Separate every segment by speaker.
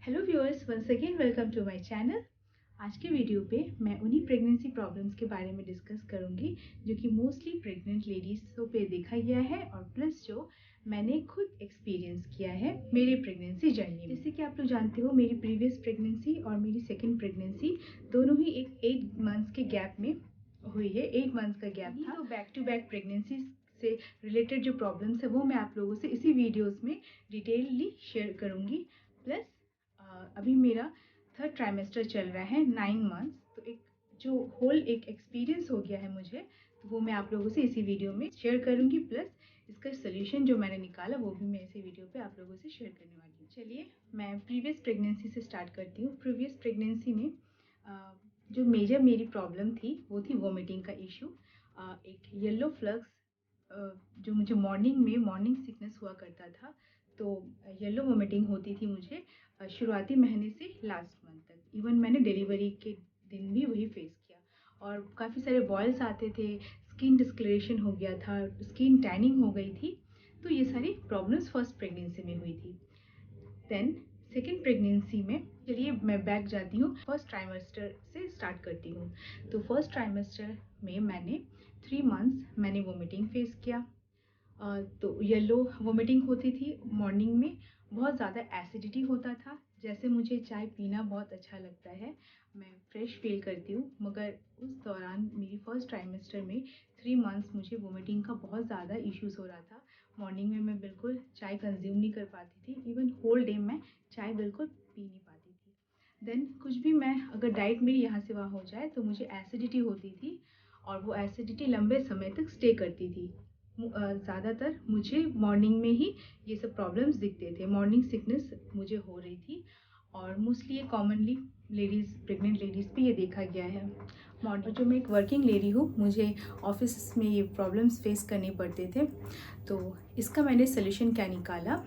Speaker 1: Hello viewers, once again welcome to my channel. आज के video पे मैं उन्हीं प्रेगनेंसी प्रॉब्लम्स के बारे में डिस्कस करूंगी जो कि मोस्टली प्रेग्नेंट लेडीज़ों पे देखा गया है और प्लस जो मैंने खुद एक्सपीरियंस किया है मेरे प्रेगनेंसी जर्नी में। जैसे कि आप लोग जानते हो, मेरी प्रीवियस प्रेगनेंसी और मेरी सेकेंड प्रेगनेंसी दोनों ही एक 8 मंथ्स के गैप में हुई है। 8 मंथ्स का गैप था। तो बैक टू बैक प्रेगनेंसी से रिलेटेड जो प्रॉब्लम्स है वो मैं आप लोगों से इसी वीडियोज़ में डिटेलली शेयर करूँगी। प्लस अभी मेरा थर्ड ट्राइमेस्टर चल रहा है, 9 मंथ्स। तो एक जो होल एक एक्सपीरियंस हो गया है मुझे, तो वो मैं आप लोगों से इसी वीडियो में शेयर करूंगी। प्लस इसका सोल्यूशन जो मैंने निकाला वो भी मैं इसी वीडियो पे आप लोगों से शेयर करने वाली हूँ। चलिए मैं प्रीवियस प्रेगनेंसी से स्टार्ट करती हूँ। प्रीवियस प्रेगनेंसी में जो मेजर मेरी प्रॉब्लम थी वो थी वॉमिटिंग का इशू। एक येलो फ्लक्स जो मुझे मॉर्निंग सिकनेस हुआ करता था, तो येलो वॉमिटिंग होती थी मुझे शुरुआती महीने से लास्ट मंथ तक। इवन मैंने डिलीवरी के दिन भी वही फेस किया और काफ़ी सारे बॉयल्स आते थे, स्किन डिस्कलरेशन हो गया था, स्किन टैनिंग हो गई थी। तो ये सारी प्रॉब्लम्स फर्स्ट प्रेगनेंसी में हुई थी। देन सेकेंड प्रेगनेंसी में, चलिए मैं बैक जाती हूँ, फर्स्ट ट्राइमेस्टर से स्टार्ट करती हूँ। तो फर्स्ट ट्राइमेस्टर में मैंने 3 मंथ्स मैंने वोमिटिंग फेस किया। तो येलो वोमिटिंग होती थी मॉर्निंग में, बहुत ज़्यादा एसिडिटी होता था। जैसे मुझे चाय पीना बहुत अच्छा लगता है, मैं फ्रेश फील करती हूँ, मगर उस दौरान मेरी फर्स्ट ट्राइमेस्टर में 3 मंथ्स मुझे वोमिटिंग का बहुत ज़्यादा इश्यूज़ हो रहा था। मॉर्निंग में मैं बिल्कुल चाय कंज्यूम नहीं कर पाती थी, इवन होल डे मैं चाय बिल्कुल पी नहीं पाती थी। देन कुछ भी मैं अगर डाइट मेरी यहाँ से वहाँ हो जाए तो मुझे एसिडिटी होती थी और वो एसिडिटी लंबे समय तक स्टे करती थी। ज़्यादातर मुझे मॉर्निंग में ही ये सब प्रॉब्लम्स दिखते थे, मॉर्निंग सिकनेस मुझे हो रही थी और मोस्टली ये कॉमनली प्रेग्नेंट लेडीज़ पे ये देखा गया है। मॉर्निंग जो मैं एक वर्किंग लेडी हूँ, मुझे ऑफिस में ये प्रॉब्लम्स फेस करने पड़ते थे। तो इसका मैंने सोल्यूशन क्या निकाला,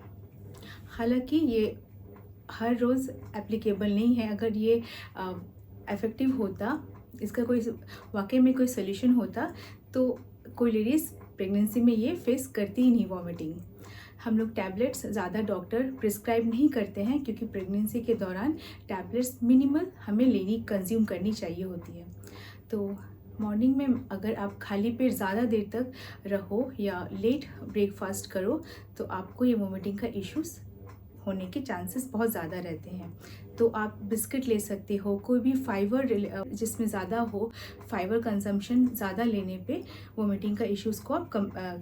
Speaker 1: हालांकि ये हर रोज़ एप्लीकेबल नहीं है। अगर ये इफ़ेक्टिव होता, इसका कोई वाकई में कोई सोल्यूशन होता, तो कोई लेडीज़ प्रेगनेंसी में ये फेस करती ही नहीं वॉमिटिंग। हम लोग टैबलेट्स ज़्यादा डॉक्टर प्रिस्क्राइब नहीं करते हैं, क्योंकि प्रेगनेंसी के दौरान टैबलेट्स मिनिमल हमें कंज्यूम करनी चाहिए होती है। तो मॉर्निंग में अगर आप खाली पेट ज़्यादा देर तक रहो या लेट ब्रेकफास्ट करो, तो आपको ये वॉमिटिंग का इश्यूज़ होने के चांसेस बहुत ज़्यादा रहते हैं। तो आप बिस्किट ले सकते हो, कोई भी फाइबर जिसमें ज़्यादा हो, फाइबर कंजम्पशन ज़्यादा लेने पे वोमिटिंग का इश्यूज़ को आप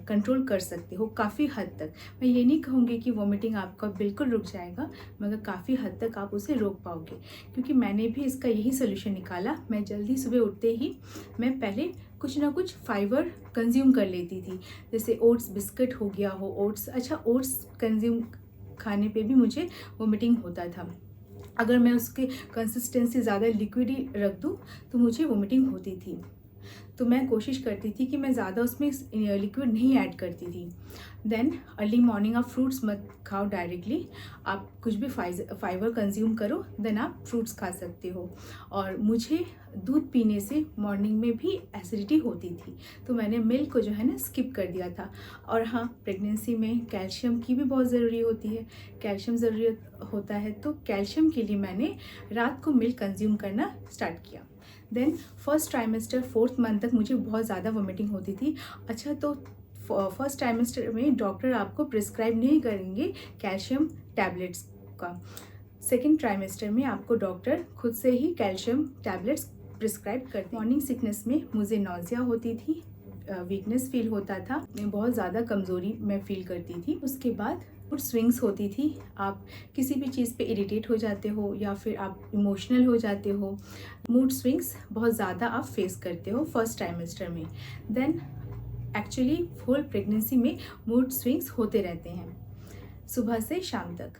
Speaker 1: कंट्रोल कर सकते हो काफ़ी हद तक। मैं ये नहीं कहूँगी कि वोमिटिंग आपका बिल्कुल रुक जाएगा, मगर काफ़ी हद तक आप उसे रोक पाओगे, क्योंकि मैंने भी इसका यही सोल्यूशन निकाला। मैं जल्दी सुबह उठते ही मैं पहले कुछ ना कुछ फाइबर कंज्यूम कर लेती थी, जैसे ओट्स बिस्किट हो गया हो, ओट्स कंज्यूम खाने पे भी मुझे वोमिटिंग होता था। अगर मैं उसकी कंसिस्टेंसी ज़्यादा लिक्विड ही रख दूँ तो मुझे वोमिटिंग होती थी। तो मैं कोशिश करती थी कि मैं ज़्यादा उसमें लिक्विड नहीं ऐड करती थी। देन अर्ली मॉर्निंग आप फ्रूट्स मत खाओ डायरेक्टली, आप कुछ भी फाइबर कंज्यूम करो, देन आप फ्रूट्स खा सकते हो। और मुझे दूध पीने से मॉर्निंग में भी एसिडिटी होती थी, तो मैंने मिल्क को जो है ना स्किप कर दिया था। और हाँ, प्रेगनेंसी में कैल्शियम की भी बहुत ज़रूरी होती है, कैल्शियम ज़रूरी होता है, तो कैल्शियम के लिए मैंने रात को मिल्क कंज्यूम करना स्टार्ट किया। Then first trimester 4th month तक मुझे बहुत ज़्यादा वोमिटिंग होती थी। अच्छा, तो फर्स्ट ट्राइमेस्टर में डॉक्टर आपको प्रिस्क्राइब नहीं करेंगे कैल्शियम टैबलेट्स का। सेकेंड ट्राइमेस्टर में आपको डॉक्टर खुद से ही कैल्शियम टैबलेट्स प्रिस्क्राइब करते। मॉर्निंग सिकनेस में मुझे नॉजिया होती थी, वीकनेस फील होता था, बहुत ज़्यादा कमज़ोरी मैं फील करती थी। उसके बाद मूड स्विंग्स होती थी, आप किसी भी चीज़ पे इरिटेट हो जाते हो या फिर आप इमोशनल हो जाते हो। मूड स्विंग्स बहुत ज़्यादा आप फेस करते हो फर्स्ट ट्राइमेस्टर में। देन एक्चुअली होल प्रेगनेंसी में मूड स्विंग्स होते रहते हैं सुबह से शाम तक।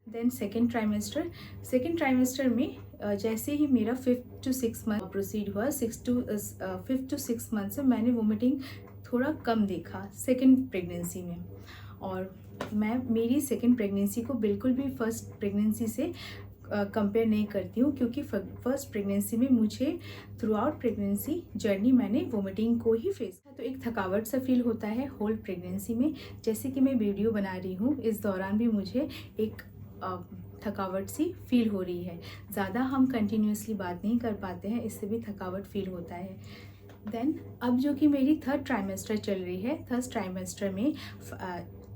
Speaker 1: देन सेकेंड ट्राइमेस्टर में जैसे ही मेरा 5th to 6th month proceed हुआ, 5th to 6th मंथ से मैंने वोमिटिंग थोड़ा कम देखा सेकेंड प्रेगनेंसी में। और मैं मेरी सेकेंड प्रेगनेंसी को बिल्कुल भी फर्स्ट प्रेगनेंसी से कंपेयर नहीं करती हूँ, क्योंकि फर्स्ट प्रेगनेंसी में मुझे थ्रू आउट प्रेगनेंसी जर्नी मैंने वोमिटिंग को ही फेस किया। तो एक थकावट सा फील होता है होल प्रेगनेंसी में। जैसे कि मैं वीडियो बना रही हूँ, इस दौरान भी मुझे एक थकावट सी फील हो रही है। ज़्यादा हम कंटिन्यूसली बात नहीं कर पाते हैं, इससे भी थकावट फील होता है। देन अब जो कि मेरी थर्ड ट्राइमेस्टर चल रही है, थर्ड ट्राइमेस्टर में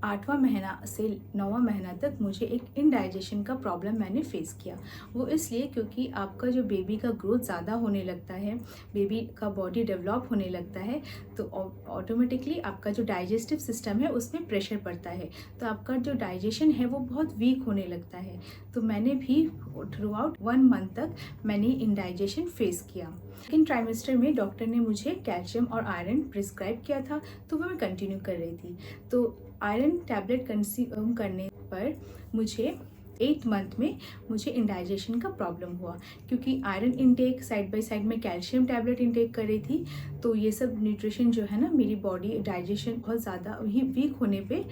Speaker 1: 8वां महीना से 9वां महीना तक मुझे एक इनडाइजेशन का प्रॉब्लम मैंने फेस किया। वो इसलिए क्योंकि आपका जो बेबी का ग्रोथ ज़्यादा होने लगता है, बेबी का बॉडी डेवलप होने लगता है, तो ऑटोमेटिकली आपका जो डाइजेस्टिव सिस्टम है उसमें प्रेशर पड़ता है, तो आपका जो डाइजेशन है वो बहुत वीक होने लगता है। तो मैंने भी थ्रू आउट 1 मंथ तक मैंने इनडाइजेशन फेस किया। सेकेंड ट्राइमेस्टर में डॉक्टर ने मुझे कैल्शियम और आयरन प्रिस्क्राइब किया था, तो वो मैं कंटिन्यू कर रही थी। तो आयरन टैबलेट कंज्यूम करने पर मुझे 8 मंथ में मुझे इंडाइजेशन का प्रॉब्लम हुआ, क्योंकि iron intake side by side में कैल्शियम टैबलेट इनटेक कर रही थी। तो ये सब न्यूट्रिशन जो है ना, मेरी बॉडी डाइजेशन बहुत ज़्यादा ही वीक होने पे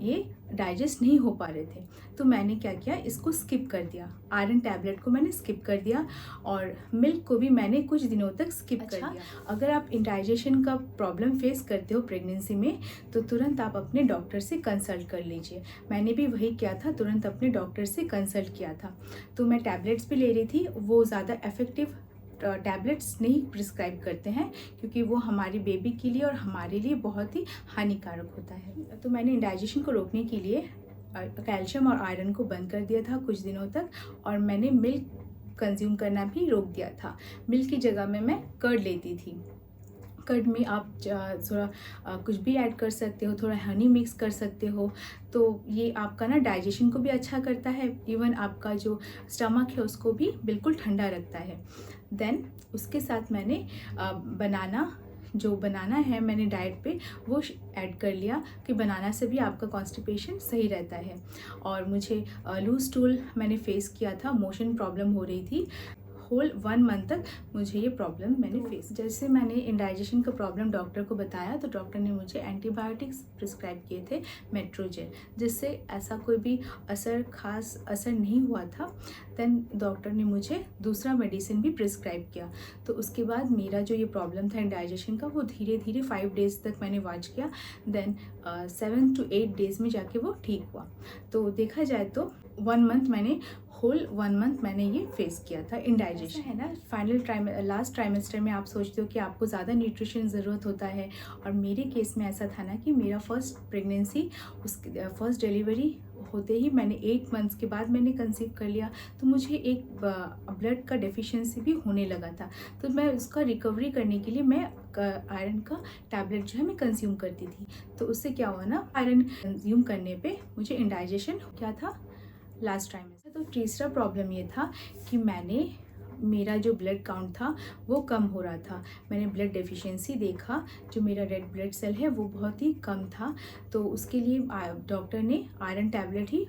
Speaker 1: ये डाइजेस्ट नहीं हो पा रहे थे। तो मैंने क्या किया, इसको स्किप कर दिया, आयरन टैबलेट को मैंने स्किप कर दिया और मिल्क को भी मैंने कुछ दिनों तक स्किप कर दिया। अगर आप इंडाइजेशन का प्रॉब्लम फेस करते हो प्रेगनेंसी में, तो तुरंत आप अपने डॉक्टर से कंसल्ट कर लीजिए। मैंने भी वही किया था, तुरंत अपने डॉक्टर से कंसल्ट किया था। तो मैं टैबलेट्स भी ले रही थी, वो ज़्यादा इफ़ेक्टिव टैबलेट्स नहीं प्रिस्क्राइब करते हैं, क्योंकि वो हमारी बेबी के लिए और हमारे लिए बहुत ही हानिकारक होता है। तो मैंने इंडाइजेशन को रोकने के लिए कैल्शियम और आयरन को बंद कर दिया था कुछ दिनों तक, और मैंने मिल्क कंज्यूम करना भी रोक दिया था। मिल्क की जगह में मैं कर्ड लेती थी। कर्ड में आप थोड़ा कुछ भी ऐड कर सकते हो, थोड़ा हनी मिक्स कर सकते हो, तो ये आपका ना डाइजेशन को भी अच्छा करता है, इवन आपका जो स्टमक है उसको भी बिल्कुल ठंडा रखता है। देन उसके साथ मैंने बनाना है मैंने डाइट पे वो ऐड कर लिया, कि बनाना से भी आपका कॉन्स्टिपेशन सही रहता है। और मुझे लूज स्टूल मैंने फेस किया था, मोशन प्रॉब्लम हो रही थी। होल 1 मंथ तक मुझे ये प्रॉब्लम मैंने फेस। जैसे मैंने इंडाइजेशन का प्रॉब्लम डॉक्टर को बताया, तो डॉक्टर ने मुझे एंटीबायोटिक्स प्रिस्क्राइब किए थे, मेट्रोजेल, जिससे ऐसा कोई भी खास असर नहीं हुआ था। देन डॉक्टर ने मुझे दूसरा मेडिसिन भी प्रिस्क्राइब किया। तो उसके बाद मेरा जो ये प्रॉब्लम था इंडाइजेशन का, वो धीरे धीरे 5 डेज़ तक मैंने वॉच किया। देन 7 to 8 डेज़ में जाके वो ठीक हुआ। तो देखा जाए तो 1 मंथ मैंने ये फेस किया था इंडाइजेशन, है ना। लास्ट ट्राइमेस्टर में आप सोचते हो कि आपको ज़्यादा न्यूट्रिशन ज़रूरत होता है, और मेरे केस में ऐसा था ना कि मेरा फर्स्ट डिलीवरी होते ही मैंने 8 मंथ्स के बाद मैंने कंसीव कर लिया। तो मुझे एक ब्लड का डेफिशिएंसी भी होने लगा था। तो मैं उसका रिकवरी करने के लिए मैं आयरन का टैबलेट जो है मैं कंज्यूम करती थी। तो उससे क्या हुआ ना, आयरन कंज्यूम करने पे मुझे इंडाइजेशन क्या था लास्ट टाइम में। तो तीसरा प्रॉब्लम ये था कि मेरा जो ब्लड काउंट था वो कम हो रहा था। मैंने ब्लड डेफिशिएंसी देखा, जो मेरा रेड ब्लड सेल है वो बहुत ही कम था। तो उसके लिए डॉक्टर ने आयरन टैबलेट ही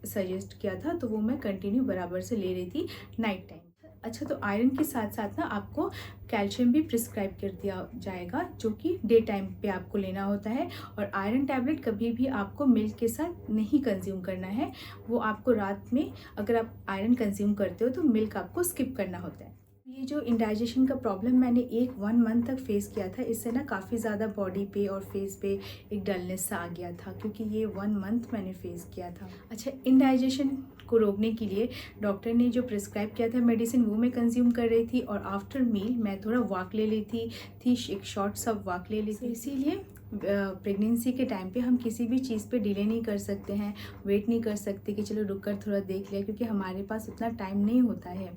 Speaker 1: सजेस्ट किया था, तो वो मैं कंटिन्यू बराबर से ले रही थी नाइट टाइम। अच्छा, तो आयरन के साथ साथ ना आपको कैल्शियम भी प्रिस्क्राइब कर दिया जाएगा, जो कि डे टाइम पे आपको लेना होता है। और आयरन टैबलेट कभी भी आपको मिल्क के साथ नहीं कंज्यूम करना है, वो आपको रात में अगर आप आयरन कंज्यूम करते हो तो मिल्क आपको स्किप करना होता है। ये जो इंडाइजेशन का प्रॉब्लम मैंने 1 मंथ तक फेस किया था, इससे ना काफ़ी ज़्यादा बॉडी पे और फेस पे एक डलनेस सा आ गया था, क्योंकि ये 1 मंथ मैंने फेस किया था। अच्छा, इंडाइजेशन को रोकने के लिए डॉक्टर ने जो प्रिस्क्राइब किया था मेडिसिन, वो मैं कंज्यूम कर रही थी, और आफ्टर मील मैं थोड़ा वॉक ले लेती थी, एक शॉर्ट सा वॉक ले लेती। इसीलिए प्रेगनेंसी के टाइम पे हम किसी भी चीज़ पे डिले नहीं कर सकते हैं, वेट नहीं कर सकते कि चलो रुक कर थोड़ा देख लिया, क्योंकि हमारे पास उतना टाइम नहीं होता है।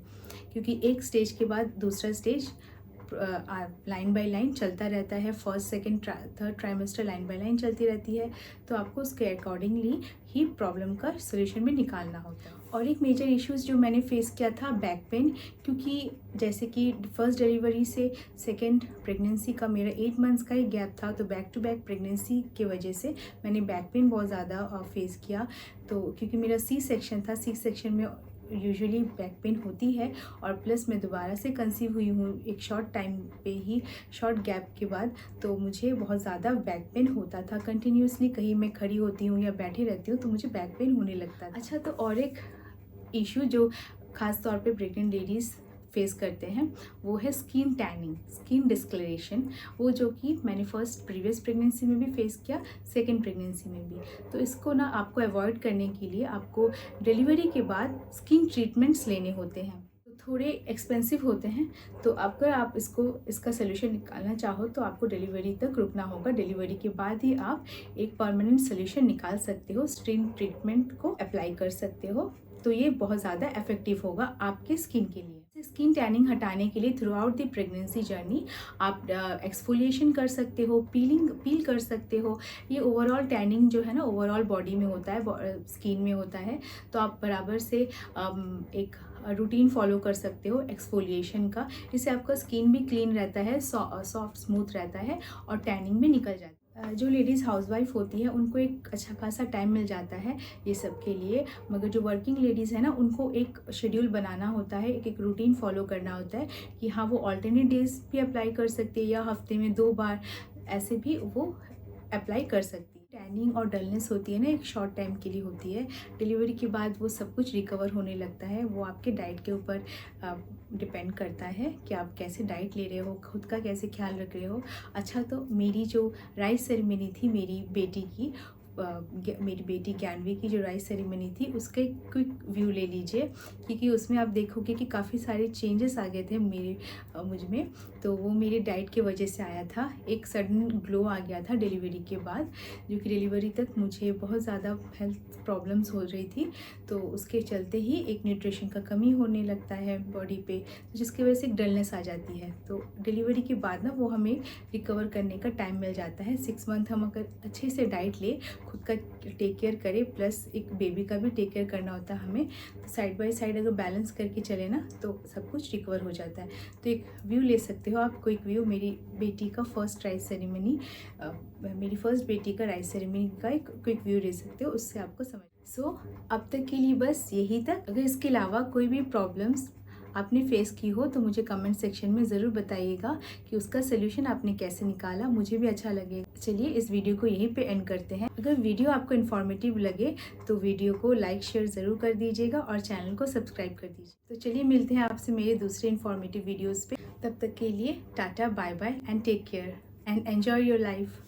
Speaker 1: क्योंकि एक स्टेज के बाद दूसरा स्टेज लाइन बाय लाइन चलता रहता है। First second third trimester line by line चलती रहती है, तो आपको उसके अकॉर्डिंगली ही प्रॉब्लम का सोल्यूशन भी निकालना होता है। और एक मेजर इश्यूज़ जो मैंने फेस किया था, बैक पेन, क्योंकि जैसे कि फर्स्ट डिलीवरी से सेकंड प्रेगनेंसी का मेरा 8 मंथ्स का ही गैप था, तो बैक टू बैक प्रेगनेंसी की वजह से मैंने बैक पेन बहुत ज़्यादा फेस किया। तो क्योंकि मेरा सी सेक्शन था, सी सेक्शन में यूजुअली बैक पेन होती है, और प्लस मैं दोबारा से कंसीव हुई हूँ एक शॉर्ट टाइम पे ही, शॉर्ट गैप के बाद, तो मुझे बहुत ज़्यादा बैक पेन होता था। कंटिन्यूसली कहीं मैं खड़ी होती हूँ या बैठी रहती हूँ तो मुझे बैक पेन होने लगता था। अच्छा, तो और एक इशू जो ख़ास तौर पे प्रेग्नेंट लेडीज़ फेस करते हैं वो है स्किन टैनिंग, स्किन डिस्कलरेशन, वो जो कि मैंने फर्स्ट प्रीवियस प्रेगनेंसी में भी फेस किया, सेकेंड प्रेगनेंसी में भी। तो इसको ना आपको अवॉइड करने के लिए आपको डिलीवरी के बाद स्किन ट्रीटमेंट्स लेने होते हैं, तो थोड़े एक्सपेंसिव होते हैं। तो अगर आप इसका सोल्यूशन निकालना चाहो तो आपको डिलीवरी तक रुकना होगा। डिलीवरी के बाद ही आप एक परमानेंट सोल्यूशन निकाल सकते हो, स्किन ट्रीटमेंट को अप्लाई कर सकते हो। तो ये बहुत ज़्यादा इफेक्टिव होगा आपके स्किन के लिए। स्किन टैनिंग हटाने के लिए through out the pregnancy journey आप एक्सफोलिएशन कर सकते हो, पील कर सकते हो। ये ओवरऑल टैनिंग जो है ना ओवरऑल बॉडी में होता है, स्किन में होता है। तो आप बराबर से एक रूटीन फॉलो कर सकते हो एक्सफोलिएशन का, जिससे आपका स्किन भी क्लीन रहता है, सॉफ्ट स्मूथ रहता है और टैनिंग भी निकल जाता है। जो लेडीज़ हाउसवाइफ होती है उनको एक अच्छा खासा टाइम मिल जाता है ये सब के लिए, मगर जो वर्किंग लेडीज़ है ना उनको एक शेड्यूल बनाना होता है, एक रूटीन फॉलो करना होता है कि हाँ वो ऑल्टरनेट डेज भी अप्लाई कर सकती है या हफ्ते में 2 बार ऐसे भी वो अप्लाई कर सकती है। टैनिंग और डलनेस होती है ना एक शॉर्ट टाइम के लिए होती है, डिलीवरी के बाद वो सब कुछ रिकवर होने लगता है। वो आपके डाइट के ऊपर डिपेंड करता है कि आप कैसे डाइट ले रहे हो, खुद का कैसे ख्याल रख रहे हो। अच्छा, तो मेरी जो राइस सेरेमनी थी मेरी बेटी ज्ञानवी की जो राइस सेरेमनी थी उसका एक क्विक व्यू ले लीजिए, क्योंकि उसमें आप देखोगे कि काफ़ी सारे चेंजेस आ गए थे मुझ में। तो वो मेरी डाइट की वजह से आया था। एक सडन ग्लो आ गया था डिलीवरी के बाद, जो कि डिलीवरी तक मुझे बहुत ज़्यादा हेल्थ प्रॉब्लम्स हो रही थी। तो उसके चलते ही एक न्यूट्रिशन का कमी होने लगता है बॉडी पे, तो जिसकी वजह से एक डलनेस आ जाती है। तो डिलीवरी के बाद ना वो हमें रिकवर करने का टाइम मिल जाता है। 6 मंथ हम अगर अच्छे से डाइट ले, खुद का टेक केयर करें, प्लस एक बेबी का भी टेक केयर करना होता है हमें, तो साइड बाय साइड अगर बैलेंस करके चले ना तो सब कुछ रिकवर हो जाता है। तो एक व्यू ले सकते हो आप, क्विक व्यू मेरी बेटी का फर्स्ट राइस सेरेमनी, मेरी फर्स्ट बेटी का राइस सेरेमनी का एक क्विक व्यू ले सकते हो, उससे आपको समझ। अब तक के लिए बस यही तक। अगर इसके अलावा कोई भी प्रॉब्लम्स आपने फेस की हो तो मुझे कमेंट सेक्शन में ज़रूर बताइएगा कि उसका सोल्यूशन आपने कैसे निकाला, मुझे भी अच्छा लगेगा। चलिए इस वीडियो को यहीं पे एंड करते हैं। अगर वीडियो आपको इन्फॉर्मेटिव लगे तो वीडियो को लाइक शेयर ज़रूर कर दीजिएगा और चैनल को सब्सक्राइब कर दीजिए। तो चलिए मिलते हैं आपसे मेरे दूसरे इन्फॉर्मेटिव वीडियोज़ पे। तब तक के लिए tata, bye bye and take care and enjoy your life.